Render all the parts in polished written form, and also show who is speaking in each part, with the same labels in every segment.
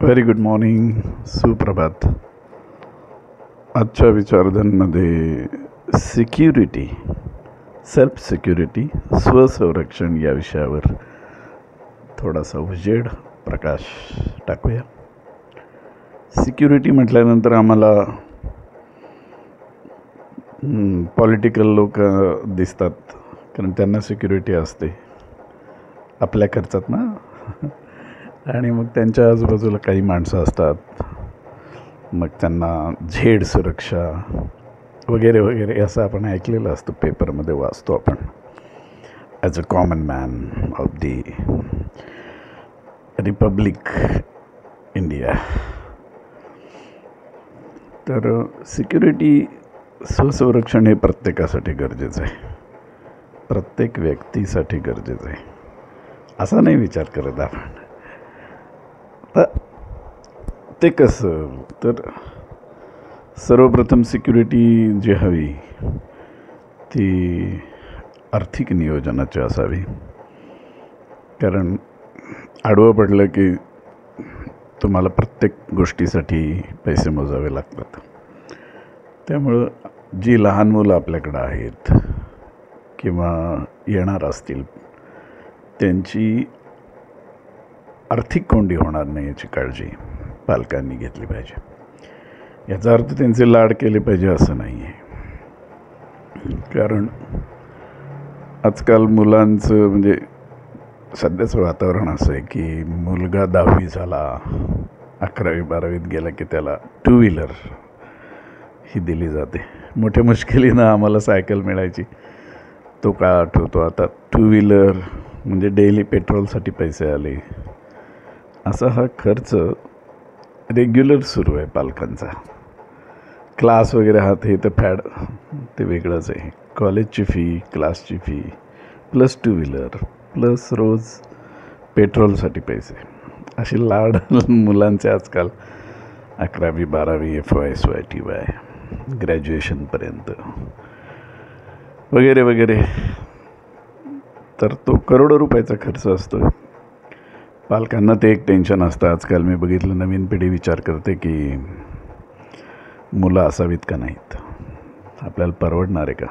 Speaker 1: Very good morning, सुप्रभात. आजच्या विचारधांमध्ये security, self security, स्वसंरक्षण या विषयावर थोडासा उजेड प्रकाश टाकूया. सिक्युरिटी म्हटल्यानंतर आम्हाला पॉलिटिकल लोक दिसतात, कारण त्यांना सिक्युरिटी असते आपल्या खर्चात ना. आणि मग त्यांच्या आजूबाजूला काही माणसं असतात, मग त्यांना झेड सुरक्षा वगैरे वगैरे असं आपण ऐकलेलं असतं, पेपरमध्ये वाचतो आपण. As a common man of the Republic India. तर सिक्युरिटी, स्वसंरक्षण हे प्रत्येकासाठी गरजेचं आहे, प्रत्येक व्यक्तीसाठी गरजेचं आहे, असा नाही विचार करत आपण. ते कसं, तर सर्वप्रथम सिक्युरिटी जी हवी ती आर्थिक नियोजनाची असावी. कारण आडवं पडलं की तुम्हाला प्रत्येक गोष्टीसाठी पैसे मोजावे लागतात. त्यामुळं जी लहान मुलं आपल्याकडं आहेत किंवा येणार असतील, त्यांची आर्थिक कोंडी होणार नाही याची काळजी पालकांनी घेतली पाहिजे. याचा अर्थ त्यांचे लाड केले पाहिजे असं नाही आहे. कारण आजकाल मुलांचं म्हणजे सध्याचं वातावरण असं आहे की मुलगा 10वी झाला, 11वी 12वीत गेला की त्याला 2 व्हीलर ही दिली जाते. मोठ्या मुश्किलीनं आम्हाला सायकल मिळायची, तो का आठवतो. आता 2 व्हीलर म्हणजे डेली पेट्रोलसाठी पैसे आले. असा हा खर्च रेग्युलर सुरू आहे पालकांचा. क्लास वगैरे हा ते तर फॅड, ते वेगळंच आहे. कॉलेजची फी, क्लासची फी, प्लस 2 व्हीलर, प्लस रोज पेट्रोलसाठी पैसे, असे लाड मुलांचे आजकाल 11वी 12वी FY SY TY ग्रॅज्युएशनपर्यंत वगैरे वगैरे. तर तो करोडो रुपयाचा खर्च असतो. पालकांना ते एक टेन्शन असतं. आजकाल मी बघितलं नवीन पिढी विचार करते की मुलं असावीत का नाहीत, आपल्याला परवडणार आहे का.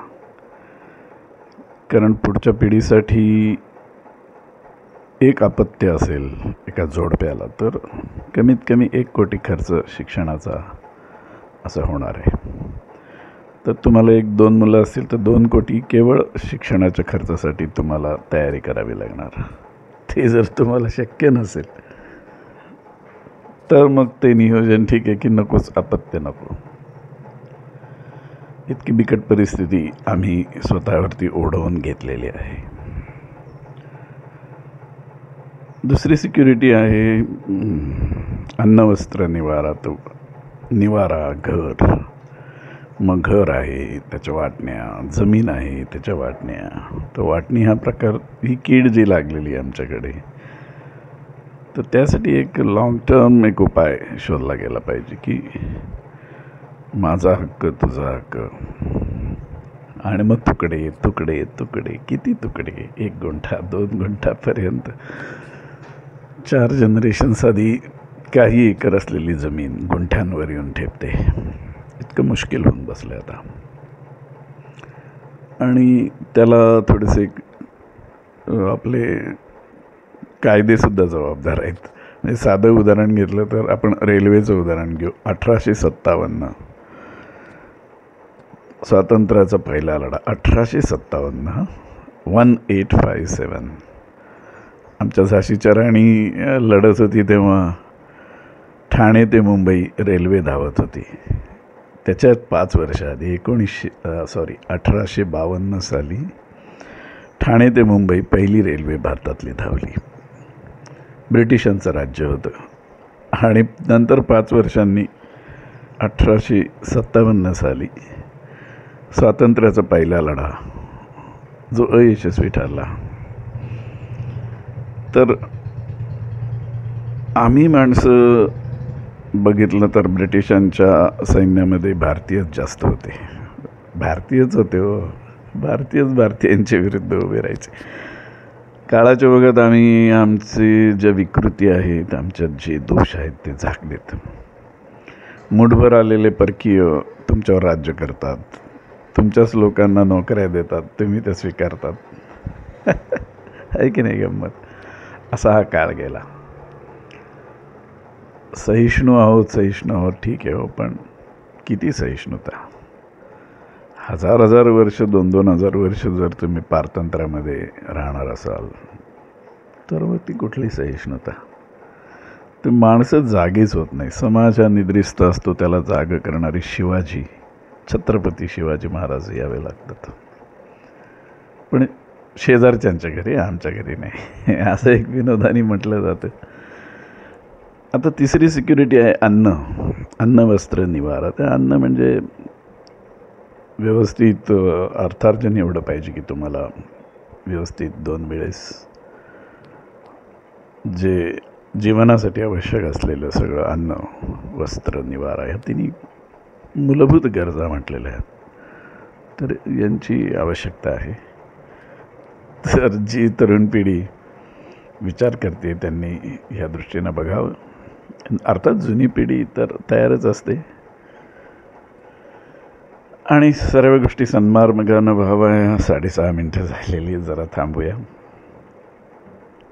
Speaker 1: कारण पुढच्या पिढीसाठी एक अपत्य असेल एका जोडप्याला तर कमीत कमी 1 कोटी खर्च शिक्षणाचा असं होणार आहे. तर तुम्हाला 1-2 मुलं असतील तर 2 कोटी केवळ शिक्षणाच्या खर्चासाठी तुम्हाला तयारी करावी लागणार. ते जर तुम्हाला शक्य नसेल तर मग ते नियोजन ठीक आहे की नकोच, अपत्य नको. इतकी बिकट परिस्थिती आम्ही स्वतःवरती ओढवून घेतलेली आहे. दुसरी सिक्युरिटी आहे अन्न वस्त्र निवारा. तो निवारा, घर, मग घर आहे त्याच्या वाटण्या, जमीन आहे त्याच्या वाटण्या. तर वाटणी हा प्रकार, ही कीड जी लागलेली आहे आमच्याकडे, तर त्यासाठी एक लॉंग टर्म एक उपाय शोधला गेला पाहिजे की माझा हक्क तुझा हक्क. आणि मग तुकडे तुकडे तुकडे, किती तुकडे, 1 गुंठा 2 गुंठापर्यंत 4 जनरेशन्स आधी काही एकर असलेली जमीन गुंठ्यांवर येऊन ठेपते. इतकं मुश्किल होऊन बसलं आता. आणि त्याला थोडेसे आपले कायदेसुद्धा जबाबदार आहेत. म्हणजे साधं उदाहरण घेतलं तर आपण रेल्वेचं उदाहरण घेऊ. 1857 स्वातंत्र्याचा पहिला लढा, 1857, 1857. आमच्या झाशीच्या राणी लढत होती तेव्हा ठाणे ते मुंबई रेल्वे धावत होती. त्याच्यात 5 वर्ष आधी 1852 साली ठाणे ते मुंबई पहिली रेल्वे भारतातली धावली. ब्रिटिशांचं राज्य होतं. आणि नंतर 5 वर्षांनी 1857 साली स्वातंत्र्याचा पहिला लढा जो अयशस्वी ठरला. तर आम्ही माणसं बघितलं तर ब्रिटिशांच्या सैन्यामध्ये भारतीयच जास्त होते. भारतीयच होते हो, भारतीयांच्या विरुद्ध उभे राहायचे. काळाच्या ओघात आम्ही आमची ज्या विकृती आहेत, आमच्यात जे दोष आहेत ते झाकलेत. मूठभर आलेले परकीय तुमच्यावर राज्य करतात, तुमच्याच लोकांना नोकऱ्या देतात, तुम्ही ते स्वीकारतात. आहे की नाही गंमत? असा हा काळ गेला. सहिष्णू आहोत ठीक आहे हो, पण किती सहिष्णुता? 1000 वर्ष 2,000 वर्ष जर तुम्ही पारतंत्र्यामध्ये राहणार असाल तर मग ती कुठली सहिष्णुता? ते माणसं जागीच होत नाही. समाज हा निद्रिस्त असतो, त्याला जाग करणारी छत्रपती शिवाजी महाराज यावे लागतात. पण शेजारच्यांच्या घरी, आमच्या घरी नाही, असं एक विनोदाने म्हटलं जातं. आता तिसरी सिक्युरिटी आहे अन्न वस्त्र निवारा. ते अन्न म्हणजे व्यवस्थित अर्थार्जन एवढं पाहिजे की तुम्हाला व्यवस्थित 2 वेळेस जे जीवनासाठी आवश्यक असलेलं सगळं अन्न वस्त्र निवारा ह्या तिन्ही मूलभूत गरजा म्हटलेल्या आहेत. तर यांची आवश्यकता आहे. तर जी तरुण पिढी विचार करते त्यांनी ह्या दृष्टीनं बघावं. अर्थात जुनी पिढी तर तयारच असते. आणि सर्व गोष्टी सन्मार्गानं व्हाव्या. 6.5 मिनटं झालेली, जरा थांबूया.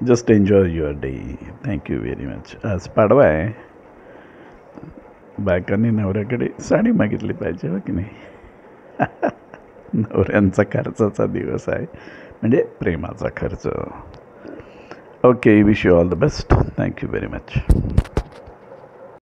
Speaker 1: Just enjoy your day. Thank you very much. आज पाडवा आहे. बायकांनी नवऱ्याकडे साडी मागितली पाहिजे, हो की नाही? नवऱ्यांचा खर्चाचा दिवस आहे, म्हणजे प्रेमाचा खर्च. Okay, wish you all the best. Thank you very much.